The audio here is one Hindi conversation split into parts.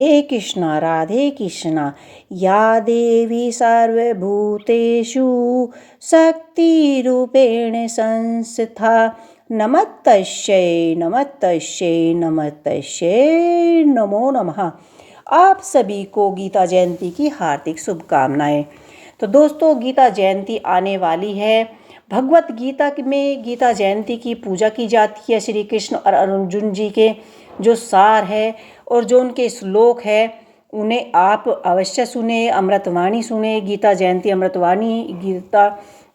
राधे कृष्णा। या देवी सर्वभूतेषु शक्तिरूपेण संस्थिता नमस्तस्यै नमस्तस्यै नमस्तस्यै नमो नमः। आप सभी को गीता जयंती की हार्दिक शुभकामनाएं। तो दोस्तों, गीता जयंती आने वाली है। भगवत गीता में गीता जयंती की पूजा की जाती है। श्री कृष्ण और अर्जुन जी के जो सार है और जो उनके श्लोक है उन्हें आप अवश्य सुने, अमृतवाणी सुने। गीता जयंती अमृतवाणी, गीता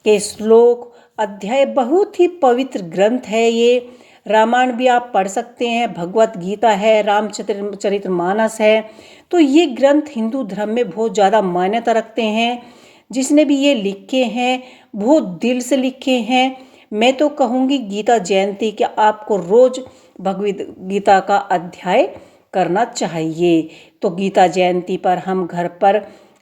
के श्लोक, अध्याय बहुत ही पवित्र ग्रंथ है ये। रामायण भी आप पढ़ सकते हैं, भगवत गीता है, रामचरितमानस है। तो ये ग्रंथ हिंदू धर्म में बहुत ज़्यादा मान्यता रखते हैं। जिसने भी ये लिखे हैं बहुत दिल से लिखे हैं। मैं तो कहूँगी गीता जयंती के आपको रोज़ भगवद गीता का अध्याय करना चाहिए। तो गीता जयंती पर हम घर पर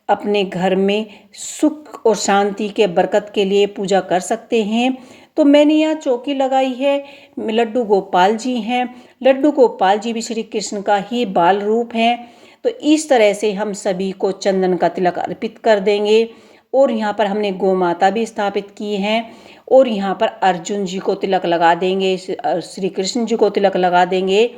अपने घर में सुख और शांति के बरकत के लिए पूजा कर सकते हैं। तो मैंने यहाँ चौकी लगाई है। लड्डू गोपाल जी हैं। लड्डू गोपाल जी भी श्री कृष्ण का ही बाल रूप हैं। तो इस तरह से हम सभी को चंदन का तिलक अर्पित कर देंगे। और यहाँ पर हमने गौ माता भी स्थापित की हैं। और यहाँ पर अर्जुन जी को तिलक लगा देंगे, श्री कृष्ण जी को तिलक लगा देंगे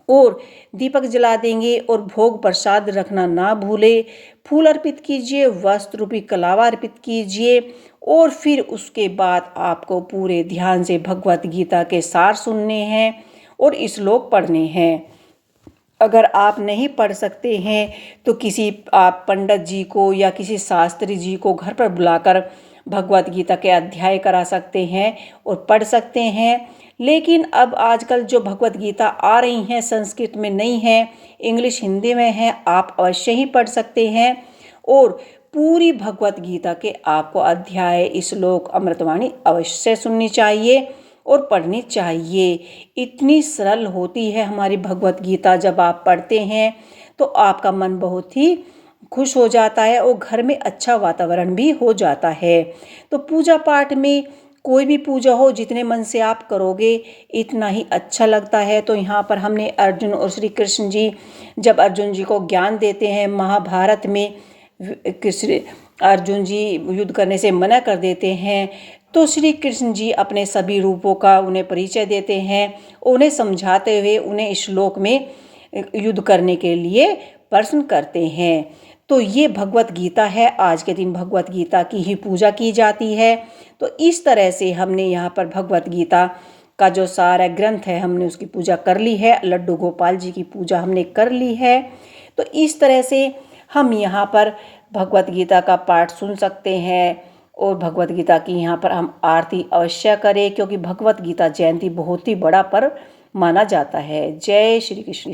और दीपक जला देंगे। और भोग प्रसाद रखना ना भूले। फूल अर्पित कीजिए, वस्त्र रूपी कलावा अर्पित कीजिए। और फिर उसके बाद आपको पूरे ध्यान से भगवत गीता के सार सुनने हैं और श्लोक पढ़ने हैं। अगर आप नहीं पढ़ सकते हैं तो किसी आप पंडित जी को या किसी शास्त्री जी को घर पर बुलाकर भगवत गीता के अध्याय करा सकते हैं और पढ़ सकते हैं। लेकिन अब आजकल जो भगवत गीता आ रही हैं संस्कृत में नहीं है, इंग्लिश हिंदी में है, आप अवश्य ही पढ़ सकते हैं। और पूरी भगवत गीता के आपको अध्याय, श्लोक, अमृतवाणी अवश्य सुननी चाहिए और पढ़नी चाहिए। इतनी सरल होती है हमारी भगवत गीता। जब आप पढ़ते हैं तो आपका मन बहुत ही खुश हो जाता है और घर में अच्छा वातावरण भी हो जाता है। तो पूजा पाठ में कोई भी पूजा हो, जितने मन से आप करोगे इतना ही अच्छा लगता है। तो यहाँ पर हमने अर्जुन और श्री कृष्ण जी जब अर्जुन जी को ज्ञान देते हैं, महाभारत में अर्जुन जी युद्ध करने से मना कर देते हैं, तो श्री कृष्ण जी अपने सभी रूपों का उन्हें परिचय देते हैं। उन्हें समझाते हुए उन्हें श्लोक में युद्ध करने के लिए प्रश्न करते हैं। तो ये भगवत गीता है। आज के दिन भगवत गीता की ही पूजा की जाती है। तो इस तरह से हमने यहाँ पर भगवत गीता का जो सारा ग्रंथ है हमने उसकी पूजा कर ली है। लड्डू गोपाल जी की पूजा हमने कर ली है। तो इस तरह से हम यहाँ पर भगवत गीता का पाठ सुन सकते हैं और भगवत गीता की यहाँ पर हम आरती अवश्य करें, क्योंकि भगवत गीता जयंती बहुत ही बड़ा पर्व माना जाता है। जय श्री कृष्ण।